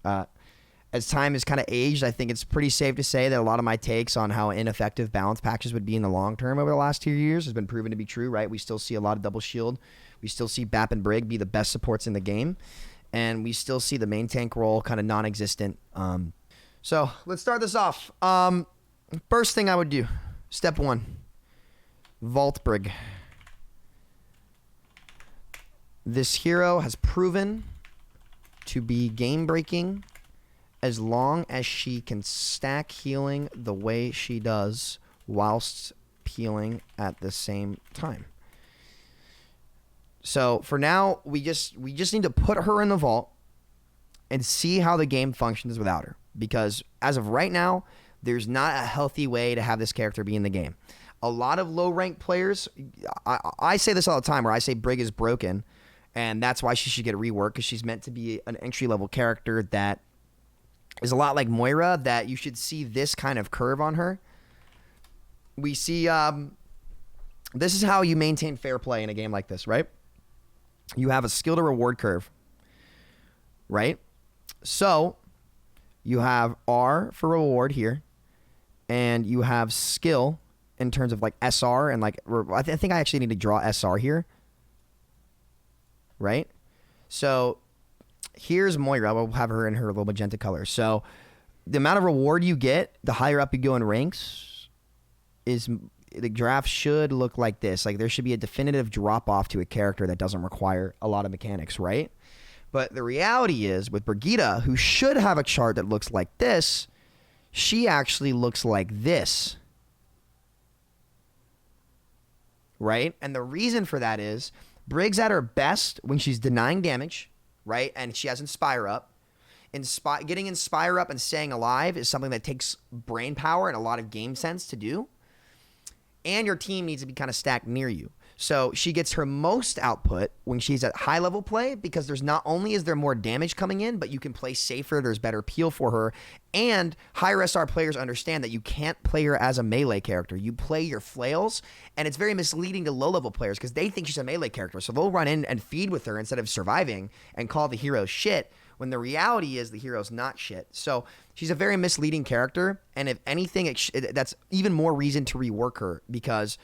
As time has kind of aged, I think it's pretty safe to say that a lot of my takes on how ineffective balance patches would be in the long term over the last 2 years has been proven to be true, right? We still see a lot of double shield. We still see Bap and Brig be the best supports in the game. And we still see the main tank role kind of non-existent. So let's start this off. First thing I would do, step 1, vault Brig. This hero has proven to be game-breaking as long as she can stack healing the way she does whilst healing at the same time. So for now, we just need to put her in the vault and see how the game functions without her. Because as of right now, there's not a healthy way to have this character be in the game. A lot of low-ranked players, I say this all the time, where I say Brig is broken, and that's why she should get a rework, because she's meant to be an entry-level character that is a lot like Moira, that you should see this kind of curve on her. We see, this is how you maintain fair play in a game like this, right? You have a skill to reward curve, right? So you have R for reward here, and you have skill in terms of like SR, and like, I think I actually need to draw SR here, right? So here's Moira. We'll have her in her little magenta color. So the amount of reward you get, the higher up you go in ranks, is the graph should look like this. Like there should be a definitive drop off to a character that doesn't require a lot of mechanics, right? But the reality is with Brigitte, who should have a chart that looks like this, she actually looks like this, right? And the reason for that is Brig's at her best when she's denying damage, right? And she has Inspire up. Getting Inspire up and staying alive is something that takes brain power and a lot of game sense to do. And your team needs to be kind of stacked near you. So she gets her most output when she's at high level play, because there's not only is there more damage coming in, but you can play safer. There's better peel for her. And higher SR players understand that you can't play her as a melee character. You play your flails, and it's very misleading to low level players because they think she's a melee character. So they'll run in and feed with her instead of surviving and call the hero shit, when the reality is the hero's not shit. So she's a very misleading character. And if anything, that's even more reason to rework her, because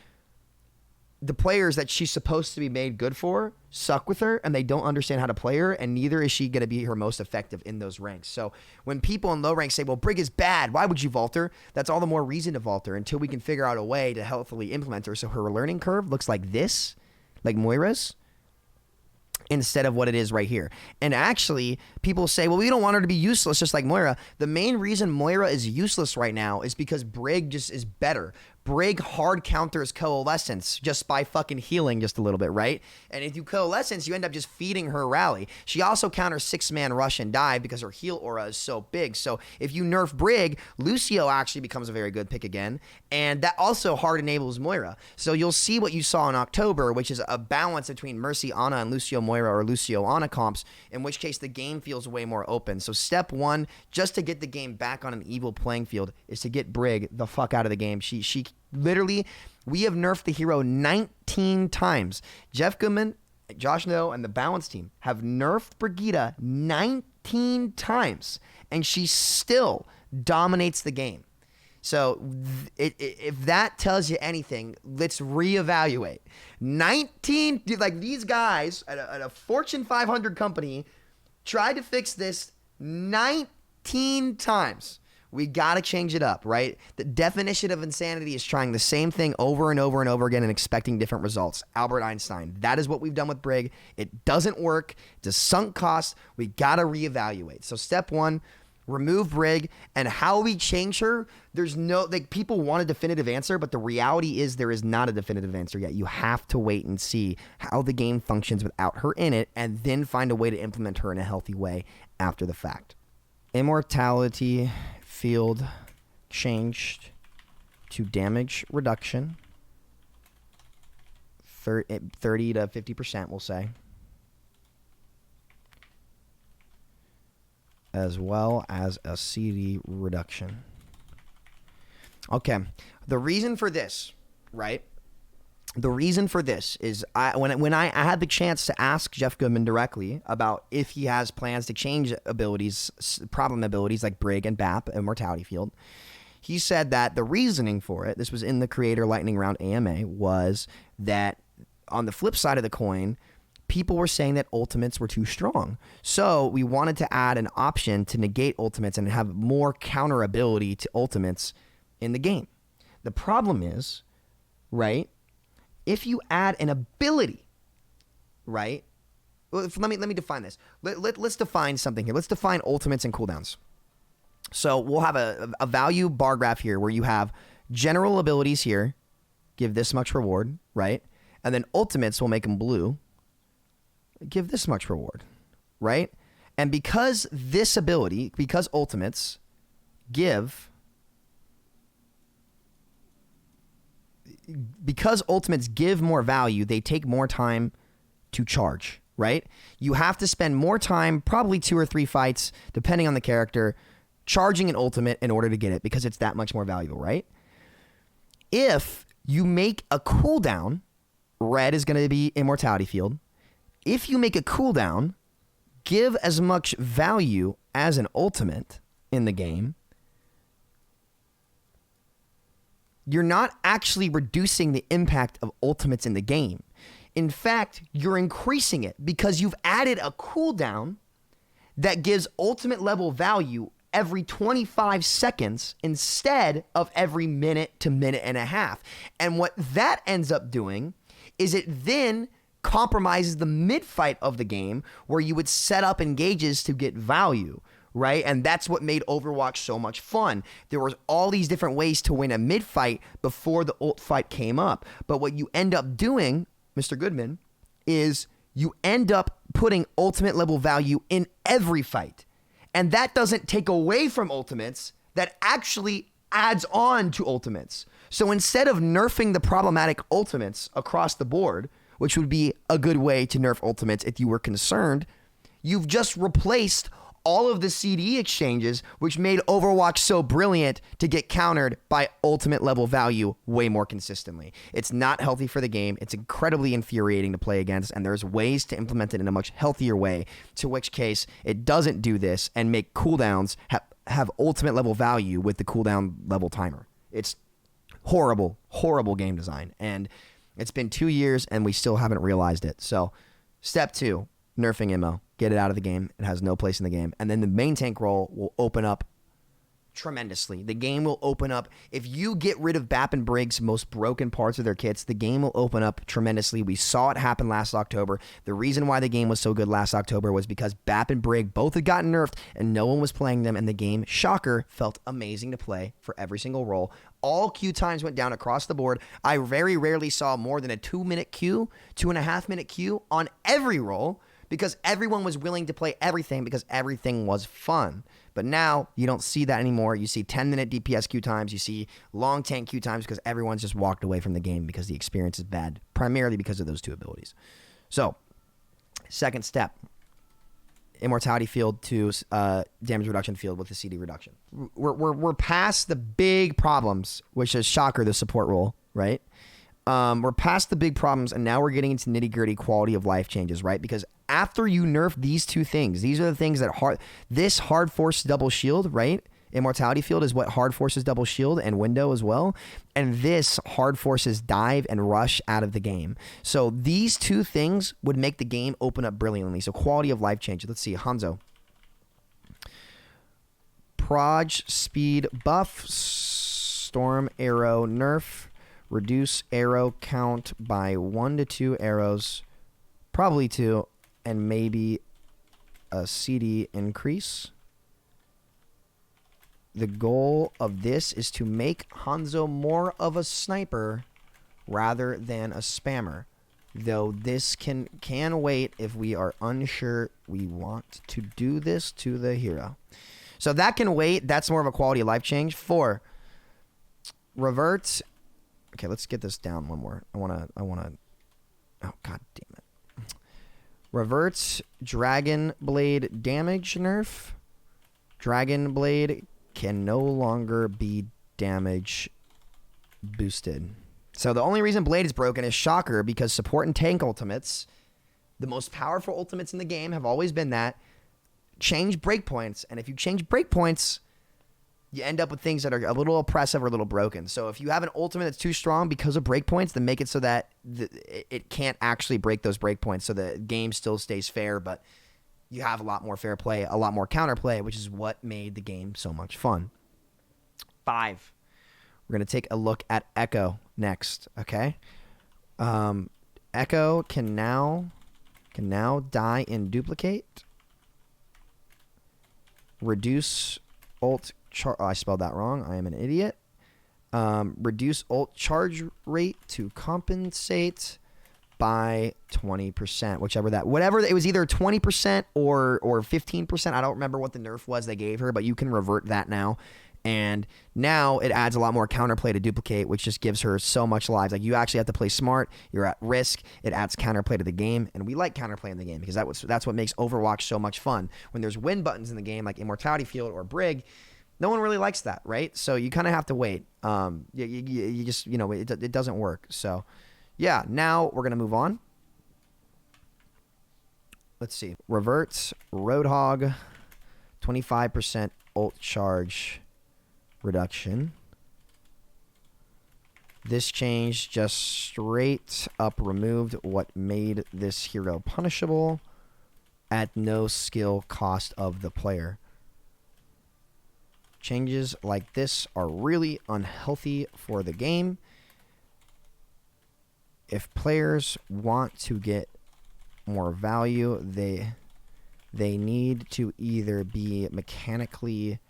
the players that she's supposed to be made good for suck with her, and they don't understand how to play her, and neither is she going to be her most effective in those ranks. So when people in low ranks say, well, Brig is bad, why would you vault her? That's all the more reason to vault her until we can figure out a way to healthily implement her so her learning curve looks like this, like Moira's, instead of what it is right here. And actually, people say, well, we don't want her to be useless just like Moira. The main reason Moira is useless right now is because Brig just is better. Brig hard counters Coalescence just by fucking healing just a little bit, right? And if you Coalescence, you end up just feeding her rally. She also counters 6-man rush and dive because her heal aura is so big. So if you nerf Brig, Lucio actually becomes a very good pick again. And that also hard enables Moira. So you'll see what you saw in October, which is a balance between Mercy Ana and Lucio Moira or Lucio Ana comps, in which case the game feels way more open. So step 1, just to get the game back on an evil playing field, is to get Brig the fuck out of the game. She literally, we have nerfed the hero 19 times. Jeff Goodman, Josh No, and the Balance team have nerfed Brigitte 19 times, and she still dominates the game. So if that tells you anything, let's reevaluate. 19, like these guys at a Fortune 500 company tried to fix this 19 times. We got to change it up, right? The definition of insanity is trying the same thing over and over and over again and expecting different results. Albert Einstein. That is what we've done with Brig. It doesn't work. It's a sunk cost. We got to reevaluate. So step 1, remove Brig. And how we change her, there's no, like, people want a definitive answer, but the reality is there is not a definitive answer yet. You have to wait and see how the game functions without her in it, and then find a way to implement her in a healthy way after the fact. Immortality field changed to damage reduction, 30 to 50%, we'll say, as well as a CD reduction. Okay, the reason for this, right, The reason for this is when I had the chance to ask Jeff Goodman directly about if he has plans to change abilities, problem abilities like Brig and BAP and Immortality Field, he said that the reasoning for it, this was in the Creator Lightning Round AMA, was that on the flip side of the coin, people were saying that ultimates were too strong. So we wanted to add an option to negate ultimates and have more counter ability to ultimates in the game. The problem is, right, if you add an ability, right? Well, let me define this. Let's define something here. Let's define ultimates and cooldowns. So we'll have a value bar graph here where you have general abilities here, give this much reward, right? And then ultimates will make them blue, give this much reward, right? And because this ability, because ultimates give... Because ultimates give more value, they take more time to charge, right? You have to spend more time, probably 2 or 3 fights, depending on the character, charging an ultimate in order to get it because it's that much more valuable, right? If you make a cooldown, red is going to be Immortality Field. If you make a cooldown, give as much value as an ultimate in the game, you're not actually reducing the impact of ultimates in the game. In fact, you're increasing it because you've added a cooldown that gives ultimate level value every 25 seconds instead of every minute to minute and a half. And what that ends up doing is it then compromises the mid-fight of the game where you would set up engages to get value, right? And that's what made Overwatch so much fun. There was all these different ways to win a mid-fight before the ult fight came up. But what you end up doing, Mr. Goodman, is you end up putting ultimate level value in every fight. And that doesn't take away from ultimates. That actually adds on to ultimates. So instead of nerfing the problematic ultimates across the board, which would be a good way to nerf ultimates if you were concerned, you've just replaced all of the CD exchanges, which made Overwatch so brilliant to get countered by ultimate level value way more consistently. It's not healthy for the game. It's incredibly infuriating to play against, and there's ways to implement it in a much healthier way, to which case it doesn't do this and make cooldowns have ultimate level value with the cooldown level timer. It's horrible, horrible game design, and it's been 2 years and we still haven't realized it. So step 2, nerfing ammo. Get it out of the game. It has no place in the game. And then the main tank role will open up tremendously. The game will open up. If you get rid of BAP and Brig's most broken parts of their kits, the game will open up tremendously. We saw it happen last October. The reason why the game was so good last October was because BAP and Brig both had gotten nerfed and no one was playing them, and the game, shocker, felt amazing to play for every single role. All queue times went down across the board. I very rarely saw more than a 2-minute queue, 2.5-minute queue on every role, because everyone was willing to play everything because everything was fun. But now you don't see that anymore. You see 10-minute DPS queue times. You see long tank queue times because everyone's just walked away from the game because the experience is bad, primarily because of those 2 abilities. So, second step, Immortality Field to damage reduction field with the CD reduction. We're past the big problems, which is, shocker, the support role, right? We're past the big problems, and now we're getting into nitty-gritty quality of life changes, right? Because after you nerf these 2 things, these are the things that this hard force double shield, right? Immortality Field is what hard forces double shield and window as well. And this hard forces dive and rush out of the game. So these 2 things would make the game open up brilliantly. So quality of life change. Let's see, Hanzo. Proj speed buff, storm arrow nerf. Reduce arrow count by 1 to 2 arrows, probably 2, and maybe a CD increase. The goal of this is to make Hanzo more of a sniper rather than a spammer, though this can wait if we are unsure we want to do this to the hero. So that can wait. That's more of a quality of life change. 4, revert. Okay, let's get this down one more. I wanna, oh, god damn it. Reverts Dragonblade damage nerf. Dragonblade can no longer be damage boosted. So the only reason Blade is broken is shocker, because support and tank ultimates, the most powerful ultimates in the game, have always been that change breakpoints. And if you change breakpoints, you end up with things that are a little oppressive or a little broken. So if you have an ultimate that's too strong because of breakpoints, then make it so that it can't actually break those breakpoints, so the game still stays fair, but you have a lot more fair play, a lot more counterplay, which is what made the game so much fun. 5. We're going to take a look at Echo next, okay? Echo can now die and duplicate. Reduce ult charge. Oh, I spelled that wrong. I am an idiot. Reduce ult charge rate to compensate by 20%, whatever it was, either 20% or 15%. I don't remember what the nerf was they gave her, but you can revert that now. And now it adds a lot more counterplay to duplicate, which just gives her so much lives. Like, you actually have to play smart. You're at risk. It adds counterplay to the game, and we like counterplay in the game because that's what makes Overwatch so much fun. When there's win buttons in the game, like Immortality Field or Brig, no one really likes that, right? So you kind of have to wait. You just, it doesn't work. So, yeah, now we're going to move on. Let's see. Reverts, Roadhog, 25% ult charge reduction. This change just straight up removed what made this hero punishable at no skill cost of the player. Changes like this are really unhealthy for the game. If players want to get more value, they need to either be mechanically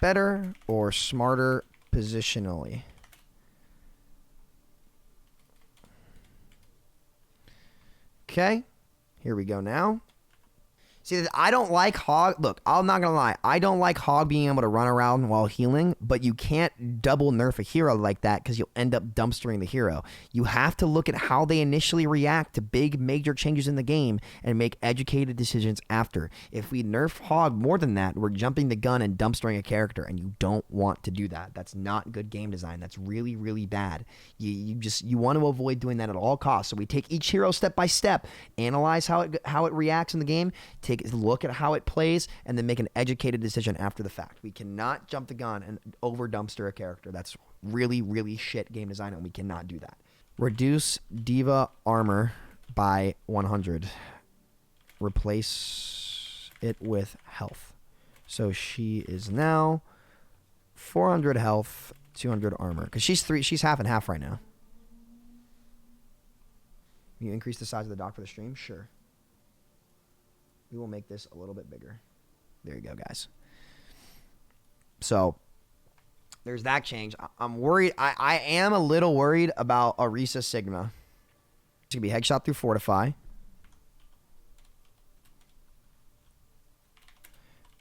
better or smarter positionally. Okay, here we go now. See, I don't like Hog. Look, I'm not going to lie. I don't like Hog being able to run around while healing, but you can't double nerf a hero like that because you'll end up dumpstering the hero. You have to look at how they initially react to big major changes in the game and make educated decisions after. If we nerf Hog more than that, we're jumping the gun and dumpstering a character, and you don't want to do that. That's not good game design. That's really, really bad. You want to avoid doing that at all costs. So we take each hero step by step, analyze how it reacts in the game, take a look at how it plays, and then make an educated decision after the fact. We cannot jump the gun and over dumpster a character. That's really, really shit game design, and we cannot do that. Reduce D.Va armor by 100. Replace it with health. So she is now 400 health, 200 armor. Because she's half and half right now. You increase the size of the dock for the stream? Sure. We will make this a little bit bigger. There you go, guys. So there's that change. I'm worried. I am a little worried about Orisa Sigma. It's going to be headshot through Fortify.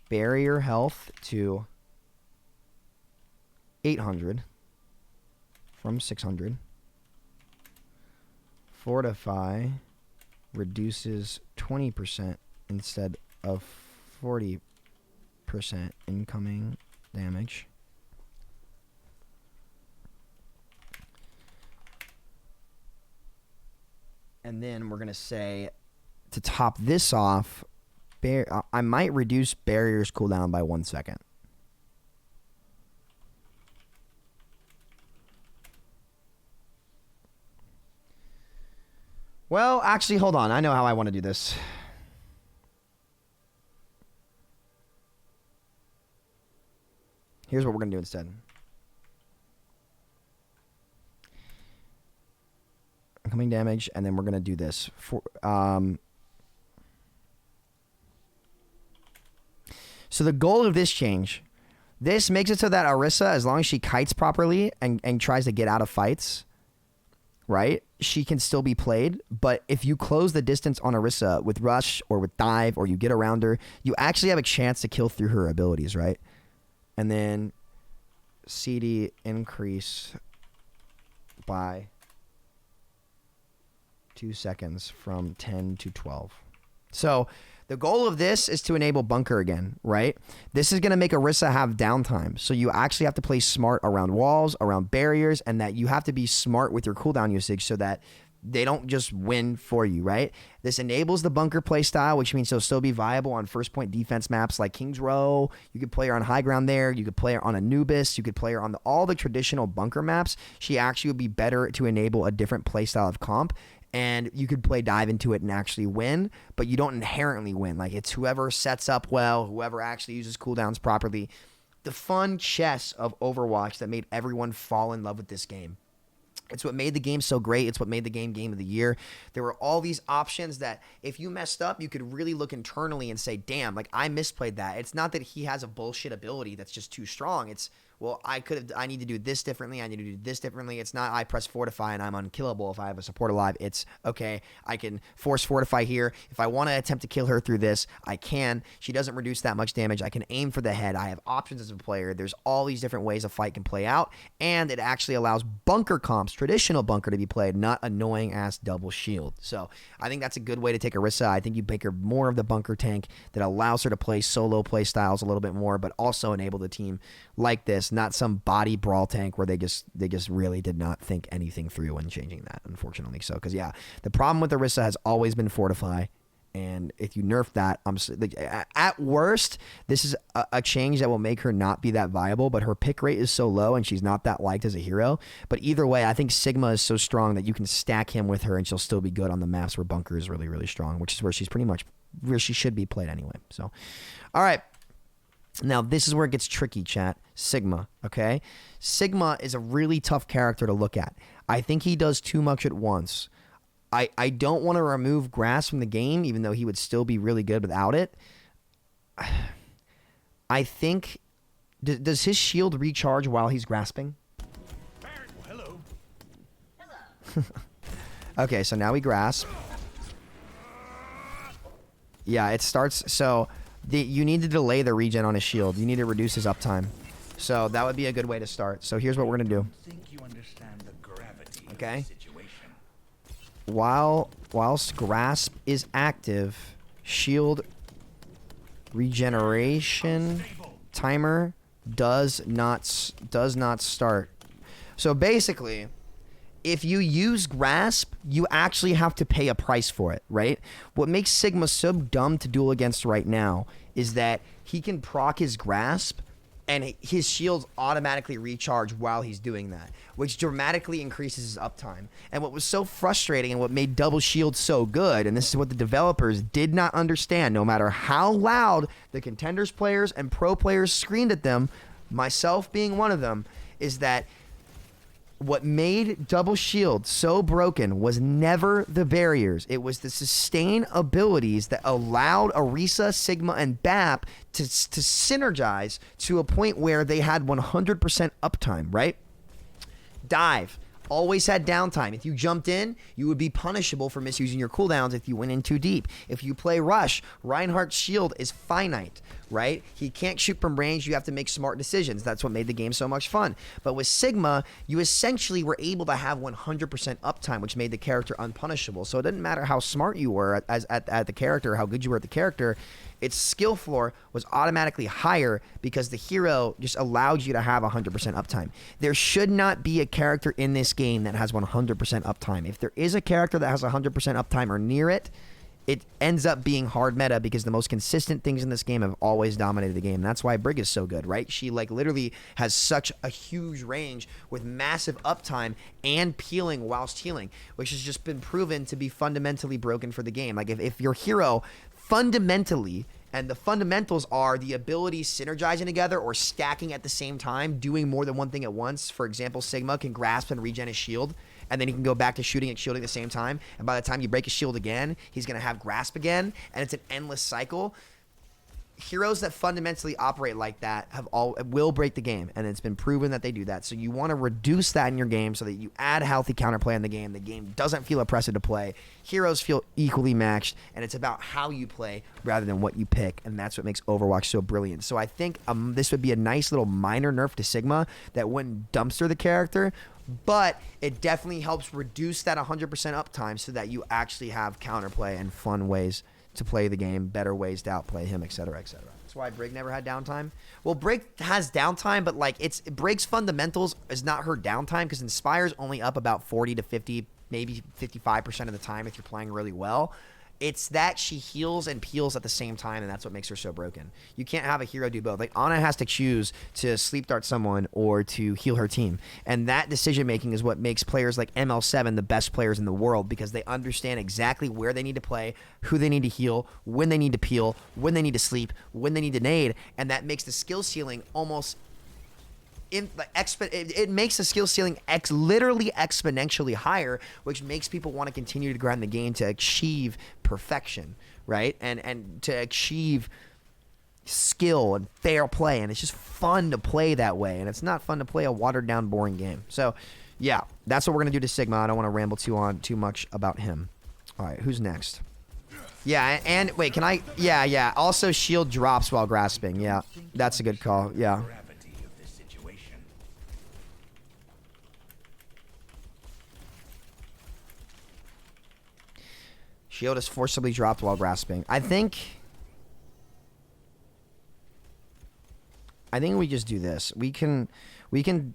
Barrier health to 800 from 600. Fortify reduces 20% instead of 40% incoming damage. And then we're going to say, to top this off, I might reduce barriers cooldown by 1 second. Well, actually, hold on. I know how I want to do this. Here's what we're going to do instead. Incoming damage, and then we're going to do this. So the goal of this change, this makes it so that Orisa, as long as she kites properly and tries to get out of fights, right, she can still be played. But if you close the distance on Orisa with Rush or with Dive, or you get around her, you actually have a chance to kill through her abilities, right? And then CD increase by 2 seconds from 10 to 12. So The goal of this is to enable bunker again, right? This is going to make Orisa have downtime. So you actually have to play smart around walls, around barriers, and that you have to be smart with your cooldown usage so that they don't just win for you, right? This enables the bunker play style, which means she'll still be viable on first point defense maps like King's Row. You could play her on high ground there. You could play her on Anubis. You could play her on all the traditional bunker maps. She actually would be better to enable a different play style of comp. And you could play dive into it and actually win, but you don't inherently win. Like, it's whoever sets up well, whoever actually uses cooldowns properly. The fun chess of Overwatch that made everyone fall in love with this game. It's what made the game so great. It's what made the game of the year. There were all these options that if you messed up, you could really look internally and say, damn, like I misplayed that. It's not that he has a bullshit ability that's just too strong. It's, well, I need to do this differently. I need to do this differently. It's not I press fortify and I'm unkillable if I have a support alive. It's, okay, I can force fortify here. If I want to attempt to kill her through this, I can. She doesn't reduce that much damage. I can aim for the head. I have options as a player. There's all these different ways a fight can play out. And it actually allows bunker comps, traditional bunker, to be played, not annoying ass double shield. So I think that's a good way to take Orisa. I think you make her more of the bunker tank that allows her to play solo play styles a little bit more, but also enable the team like this, not some body brawl tank where they just really did not think anything through when changing that, unfortunately. So, because yeah, the problem with Orisa has always been fortify, and if you nerf that, at worst, this is a change that will make her not be that viable, but her pick rate is so low and she's not that liked as a hero. But either way, I think Sigma is so strong that you can stack him with her and she'll still be good on the maps where bunker is really, really strong, which is where she's pretty much where she should be played anyway. So, all right. Now, this is where it gets tricky, chat. Sigma, okay? Sigma is a really tough character to look at. I think he does too much at once. I don't want to remove Grass from the game, even though he would still be really good without it. I think... Does his shield recharge while he's grasping? Hello. Okay, so now we grasp. Yeah, it starts... So... you need to delay the regen on his shield. You need to reduce his uptime. So that would be a good way to start. So here's what we're going to do. Okay? Whilst Grasp is active, shield regeneration timer does not start. So basically, if you use Grasp, you actually have to pay a price for it, right? What makes Sigma so dumb to duel against right now is that he can proc his Grasp and his shields automatically recharge while he's doing that, which dramatically increases his uptime. And what was so frustrating and what made double shield so good, and this is what the developers did not understand, no matter how loud the contenders players and pro players screamed at them, myself being one of them, is that what made double shield so broken was never the barriers. It was the sustain abilities that allowed Orisa, Sigma, and BAP to synergize to a point where they had 100% uptime, right? Dive always had downtime. If you jumped in, you would be punishable for misusing your cooldowns if you went in too deep. If you play Rush, Reinhardt's shield is finite, right? He can't shoot from range. You have to make smart decisions. That's what made the game so much fun. But with Sigma, you essentially were able to have 100% uptime, which made the character unpunishable. So it didn't matter how smart you were at the character, how good you were at the character. Its skill floor was automatically higher because the hero just allowed you to have 100% uptime. There should not be a character in this game that has 100% uptime. If there is a character that has 100% uptime or near it, it ends up being hard meta because the most consistent things in this game have always dominated the game. That's why Brig is so good, right? She literally has such a huge range with massive uptime and peeling whilst healing, which has just been proven to be fundamentally broken for the game. Like if your hero fundamentally, and the fundamentals are the abilities synergizing together or stacking at the same time, doing more than one thing at once. For example, Sigma can grasp and regen his shield, and then he can go back to shooting and shielding at the same time. And by the time you break his shield again, he's going to have grasp again, and it's an endless cycle. Heroes that fundamentally operate like that will break the game, and it's been proven that they do that. So you want to reduce that in your game so that you add healthy counterplay in the game. The game doesn't feel oppressive to play. Heroes feel equally matched, and it's about how you play rather than what you pick, and that's what makes Overwatch so brilliant. So I think this would be a nice little minor nerf to Sigma that wouldn't dumpster the character, but it definitely helps reduce that 100% uptime so that you actually have counterplay and fun ways to play the game, better ways to outplay him, etc., etc. That's why Brig never had downtime. Well, Brig has downtime, but like Brig's fundamentals is not her downtime because Inspire's only up about 40 to 50, maybe 55% of the time if you're playing really well. It's that she heals and peels at the same time, and that's what makes her so broken. You can't have a hero do both. Like, Ana has to choose to sleep dart someone or to heal her team. And that decision-making is what makes players like ML7 the best players in the world because they understand exactly where they need to play, who they need to heal, when they need to peel, when they need to sleep, when they need to nade, and that makes the skill ceiling almost... it makes the skill ceiling literally exponentially higher, which makes people want to continue to grind the game to achieve perfection, right? And to achieve skill and fair play. And it's just fun to play that way. And it's not fun to play a watered down, boring game. So, yeah, that's what we're going to do to Sigma. I don't want to ramble too much about him. All right, who's next? Yeah, and wait, can I? Yeah. Also, shield drops while grasping. Yeah, that's a good call. Yeah. Shield is forcibly dropped while grasping. I think we just do this. We can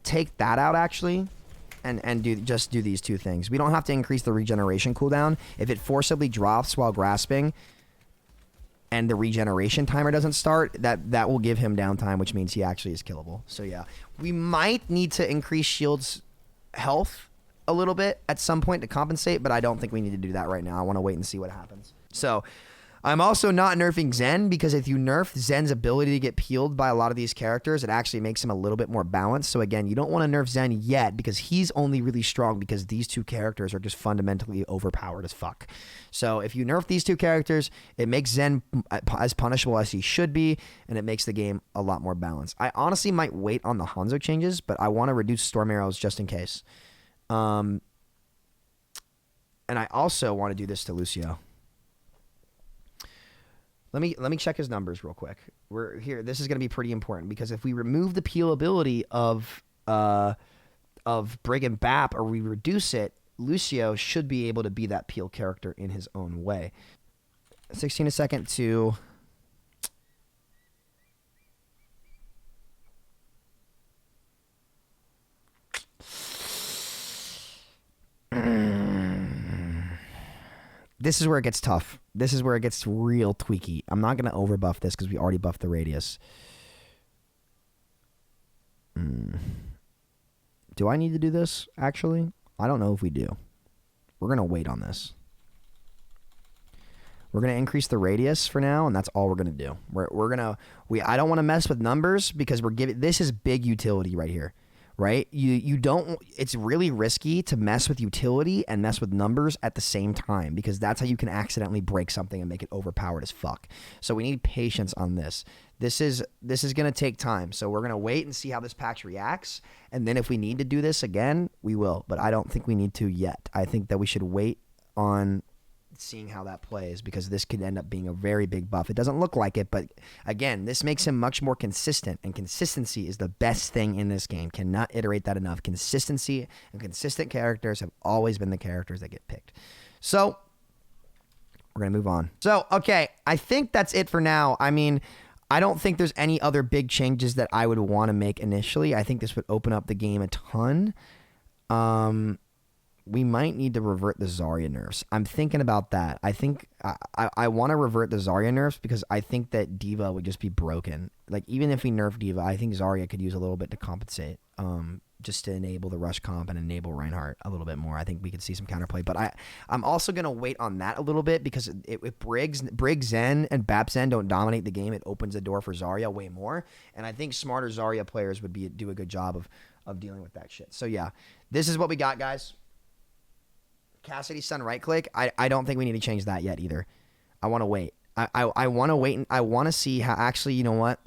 take that out actually, and do these two things. We don't have to increase the regeneration cooldown. If it forcibly drops while grasping, and the regeneration timer doesn't start, that will give him downtime, which means he actually is killable. So yeah, we might need to increase Shield's health a little bit at some point to compensate, but I don't think we need to do that right now. I want to wait and see what happens. So I'm also not nerfing Zen because if you nerf Zen's ability to get peeled by a lot of these characters, it actually makes him a little bit more balanced. So again, you don't want to nerf Zen yet because he's only really strong because these two characters are just fundamentally overpowered as fuck. So if you nerf these two characters, it makes Zen as punishable as he should be, and it makes the game a lot more balanced. I honestly might wait on the Hanzo changes, but I want to reduce Storm Arrows just in case. And I also want to do this to Lucio. Let me check his numbers real quick. We're here. This is going to be pretty important because if we remove the peel ability of Brig and Bap, or we reduce it, Lucio should be able to be that peel character in his own way. 16 a second to... This is where it gets tough. This is where it gets real tweaky. I'm not going to overbuff this because we already buffed the radius. Do I need to do this, actually? I don't know if we do. We're going to wait on this. We're going to increase the radius for now, and that's all we're going to do. I don't want to mess with numbers because this is big utility right here. Right? It's really risky to mess with utility and mess with numbers at the same time because that's how you can accidentally break something and make it overpowered as fuck. So we need patience on this. This is going to take time. So we're going to wait and see how this patch reacts. And then if we need to do this again, we will. But I don't think we need to yet. I think that we should wait on seeing how that plays because this could end up being a very big buff. It doesn't look like it, but again, this makes him much more consistent, and consistency is the best thing in this game. Cannot iterate that enough. Consistency and consistent characters have always been the characters that get picked. So we're going to move on. So, okay, I think that's it for now. I mean, I don't think there's any other big changes that I would want to make initially. I think this would open up the game a ton. We might need to revert the Zarya nerfs. I'm thinking about that. I think I want to revert the Zarya nerfs because I think that D.Va would just be broken. Like, even if we nerf D.Va, I think Zarya could use a little bit to compensate, just to enable the rush comp and enable Reinhardt a little bit more. I think we could see some counterplay. But I'm also going to wait on that a little bit because if Brig Zen and Bap Zen don't dominate the game, it opens the door for Zarya way more. And I think smarter Zarya players would do a good job of dealing with that shit. So, yeah, this is what we got, guys. Cassidy stun right click. I don't think we need to change that yet either. I want to wait. I want to wait, and I want to see how actually, you know what?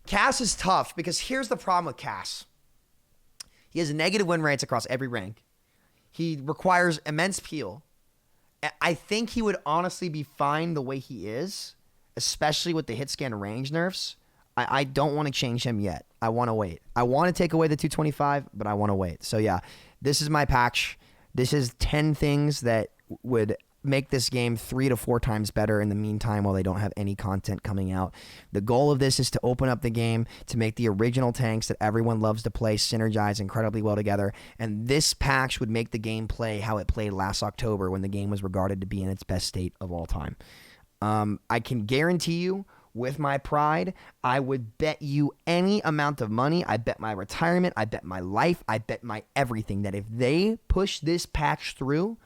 Cass is tough because here's the problem with Cass. He has negative win rates across every rank. He requires immense peel. I think he would honestly be fine the way he is, especially with the hit scan range nerfs. I don't want to change him yet. I want to wait. I want to take away the 225, but I want to wait. So, yeah, this is my patch. This is 10 things that would make this game 3 to 4 times better in the meantime while they don't have any content coming out. The goal of this is to open up the game to make the original tanks that everyone loves to play synergize incredibly well together, and this patch would make the game play how it played last October when the game was regarded to be in its best state of all time. I can guarantee you, with my pride, I would bet you any amount of money. I bet my retirement, I bet my life, I bet my everything that if they push this patch through,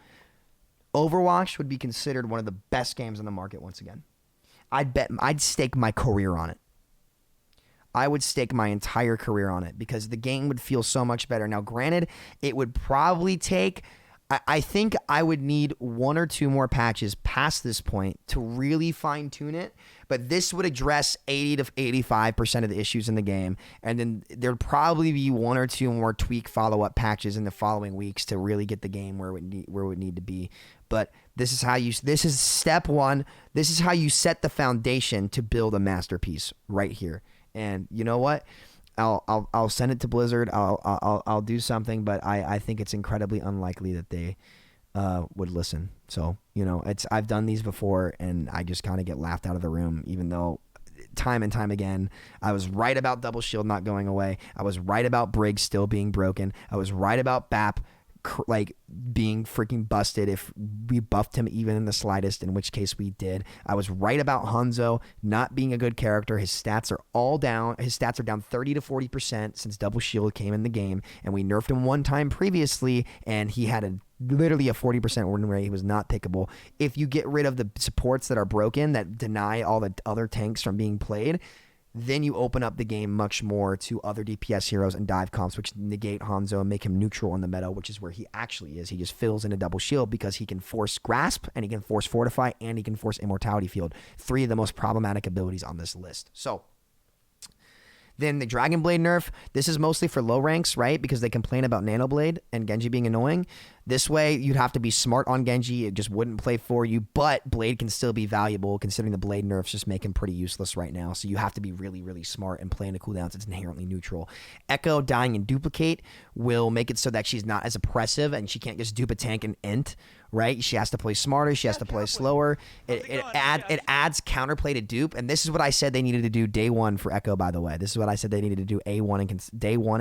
Overwatch would be considered one of the best games on the market once again. I'd stake my career on it. I would stake my entire career on it because the game would feel so much better. Now, granted, it would probably take, I think I would need 1 or 2 more patches past this point to really fine tune it, but this would address 80 to 85% of the issues in the game, and then there'd probably be 1 or 2 more tweak follow-up patches in the following weeks to really get the game where it would need to be. But this is step 1. This is how you set the foundation to build a masterpiece right here. And you know what? I'll send it to Blizzard. I'll do something, but I think it's incredibly unlikely that they would listen. So, you know, I've done these before and I just kind of get laughed out of the room, even though time and time again, I was right about Double Shield not going away. I was right about Brig still being broken. I was right about BAP like being freaking busted if we buffed him even in the slightest, in which case we did. I was right about Hanzo not being a good character. His stats are all down. His stats are down 30 to 40% since Double Shield came in the game, and we nerfed him one time previously, and he had literally a 40% win rate. He was not pickable. If you get rid of the supports that are broken, that deny all the other tanks from being played, then you open up the game much more to other DPS heroes and dive comps, which negate Hanzo and make him neutral in the meta, which is where he actually is. He just fills in a Double Shield because he can force Grasp, and he can force Fortify, and he can force Immortality Field. 3 of the most problematic abilities on this list. So then the Dragonblade nerf, this is mostly for low ranks, right? Because they complain about Nanoblade and Genji being annoying. This way, you'd have to be smart on Genji. It just wouldn't play for you, but Blade can still be valuable considering the Blade nerfs just make him pretty useless right now. So you have to be really, really smart and play into cooldowns. It's inherently neutral. Echo dying and duplicate will make it so that she's not as oppressive and she can't just dupe a tank and int, right? She has to play smarter. She has to play slower. It adds counterplay to dupe, and this is what I said they needed to do day one for Echo, by the way. This is what I said they needed to do day one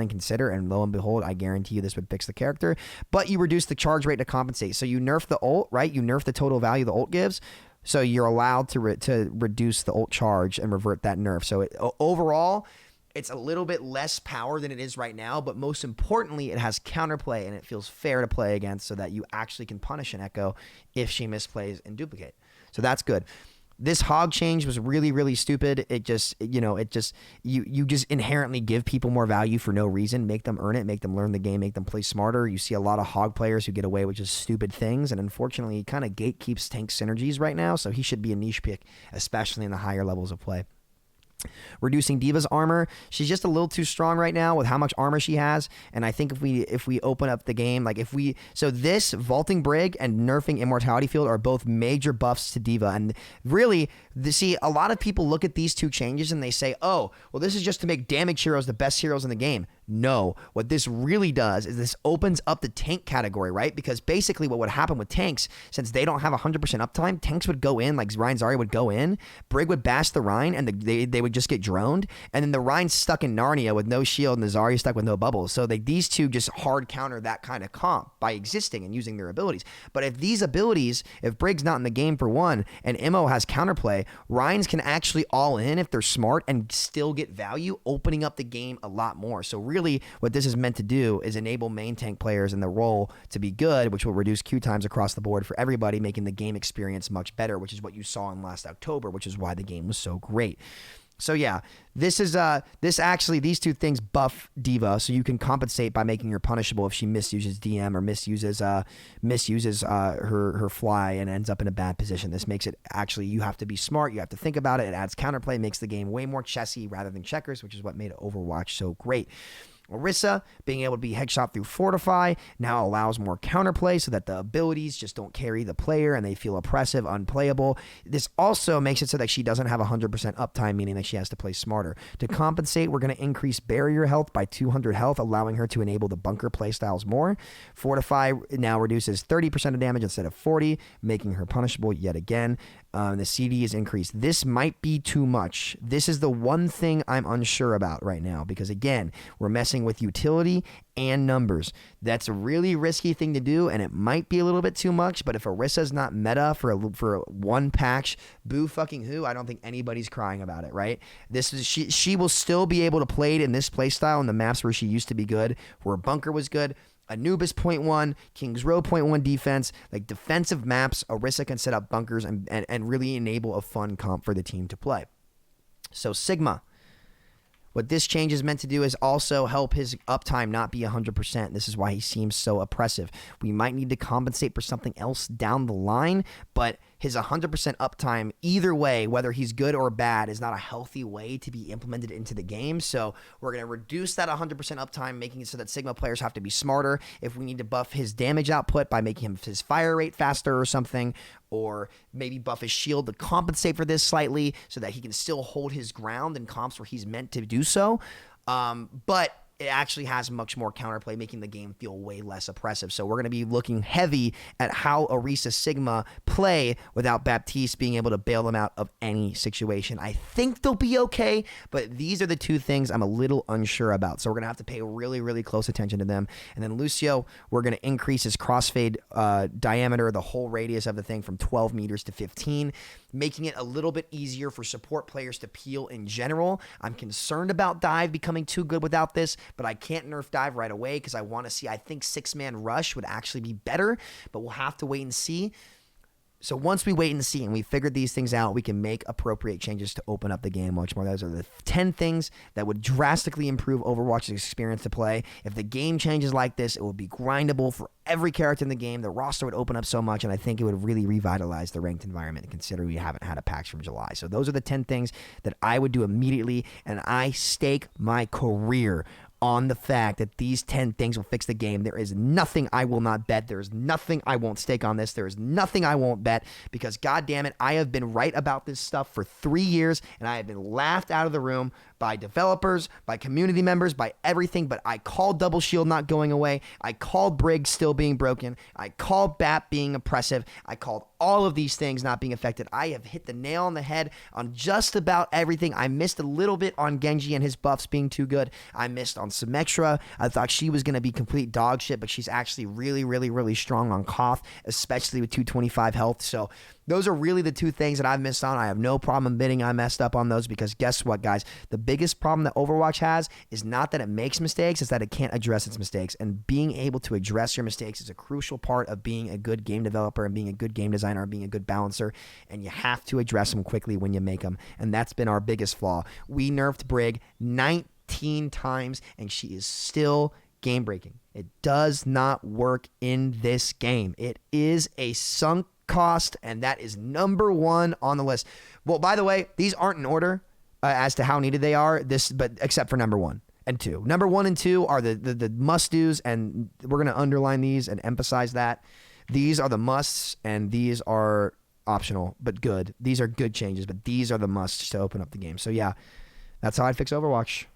and consider, and lo and behold, I guarantee you this would fix the character. But you reduce the charge rate to compensate. So you nerf the ult, right? You nerf the total value the ult gives, so you're allowed to reduce the ult charge and revert that nerf. So overall, it's a little bit less power than it is right now, but most importantly, it has counterplay and it feels fair to play against so that you actually can punish an Echo if she misplays and duplicate. So that's good. This hog change was really, really stupid. You just inherently give people more value for no reason, make them earn it, make them learn the game, make them play smarter. You see a lot of hog players who get away with just stupid things, and unfortunately, he kind of gatekeeps tank synergies right now, so he should be a niche pick, especially in the higher levels of play. Reducing D.Va's armor, she's just a little too strong right now with how much armor she has, and I think if we open up the game, so this vaulting Brig and nerfing Immortality Field are both major buffs to D.Va, and really, see, a lot of people look at these two changes and they say, oh, well, this is just to make damage heroes the best heroes in the game. No, what this really does is this opens up the tank category, right? Because basically what would happen with tanks, since they don't have 100% uptime, tanks would go in, like Ryan Zarya would go in, Brig would bash the Ryan, and they would just get droned, and then the Ryan's stuck in Narnia with no shield, and the Zarya stuck with no bubbles. So these two just hard counter that kind of comp by existing and using their abilities. But if Brig's not in the game for one, and Immo has counterplay, Ryans can actually all in if they're smart and still get value, opening up the game a lot more. So really, what this is meant to do is enable main tank players in the role to be good, which will reduce queue times across the board for everybody, making the game experience much better, which is what you saw in last October, which is why the game was so great. So yeah, these two things buff D.Va, so you can compensate by making her punishable if she misuses DM or misuses her fly and ends up in a bad position. This makes it actually, you have to be smart, you have to think about it. It adds counterplay, makes the game way more chessy rather than checkers, which is what made Overwatch so great. Orisa being able to be headshot through Fortify now allows more counterplay so that the abilities just don't carry the player and they feel oppressive, unplayable. This also makes it so that she doesn't have 100% uptime, meaning that she has to play smarter. To compensate, we're going to increase barrier health by 200 health, allowing her to enable the bunker playstyles more. Fortify now reduces 30% of damage instead of 40, making her punishable yet again. The CD is increased. This might be too much. This is the one thing I'm unsure about right now because, again, we're messing with utility and numbers. That's a really risky thing to do, and it might be a little bit too much, but if Orisa's not meta for one patch, boo fucking who, I don't think anybody's crying about it, right? She will still be able to play it in this playstyle in the maps where she used to be good, where Bunker was good. Anubis 0.1, King's Row 0.1 defense, like defensive maps, Orisa can set up bunkers and really enable a fun comp for the team to play. So Sigma, what this change is meant to do is also help his uptime not be 100%. This is why he seems so oppressive. We might need to compensate for something else down the line, but his 100% uptime, either way, whether he's good or bad, is not a healthy way to be implemented into the game. So we're going to reduce that 100% uptime, making it so that Sigma players have to be smarter. If we need to buff his damage output by making his fire rate faster or something, or maybe buff his shield to compensate for this slightly so that he can still hold his ground in comps where he's meant to do so. But it actually has much more counterplay, making the game feel way less oppressive. So we're going to be looking heavy at how Orisa Sigma play without Baptiste being able to bail them out of any situation. I think they'll be okay, but these are the two things I'm a little unsure about. So we're going to have to pay really, really close attention to them. And then Lucio, we're going to increase his crossfade diameter, the whole radius of the thing, from 12 meters to 15, making it a little bit easier for support players to peel in general. I'm concerned about dive becoming too good without this, but I can't nerf dive right away because I want to see. I think 6-man rush would actually be better, but we'll have to wait and see. So once we wait and see and we figured these things out, we can make appropriate changes to open up the game much more. Those are the 10 things that would drastically improve Overwatch's experience to play. If the game changes like this, it would be grindable for every character in the game. The roster would open up so much, and I think it would really revitalize the ranked environment, considering we haven't had a patch from July. So those are the 10 things that I would do immediately, and I stake my career on the fact that these 10 things will fix the game. There is nothing I will not bet. There is nothing I won't stake on this. There is nothing I won't bet because, God damn it, I have been right about this stuff for 3 years, and I have been laughed out of the room by developers, by community members, by everything. But I called Double Shield not going away. I called Brig still being broken. I called BAP being oppressive. I called all of these things not being affected. I have hit the nail on the head on just about everything. I missed a little bit on Genji and his buffs being too good. I missed on Symmetra. I thought she was going to be complete dog shit, but she's actually really, really, really strong on Koth, especially with 225 health. So those are really the two things that I've missed on. I have no problem admitting I messed up on those because guess what, guys? The biggest problem that Overwatch has is not that it makes mistakes, it's that it can't address its mistakes. And being able to address your mistakes is a crucial part of being a good game developer and being a good game designer and being a good balancer. And you have to address them quickly when you make them. And that's been our biggest flaw. We nerfed Brig 19 times, and she is still game breaking. It does not work in this game. It is a sunk cost, and that is number one on the list. Well, by the way, these aren't in order as to how needed they are, but except for number 1 and 2. Number 1 and 2 are the must-dos, and we're going to underline these and emphasize that. These are the musts, and these are optional, but good. These are good changes, but these are the musts to open up the game. So yeah, that's how I'd fix Overwatch.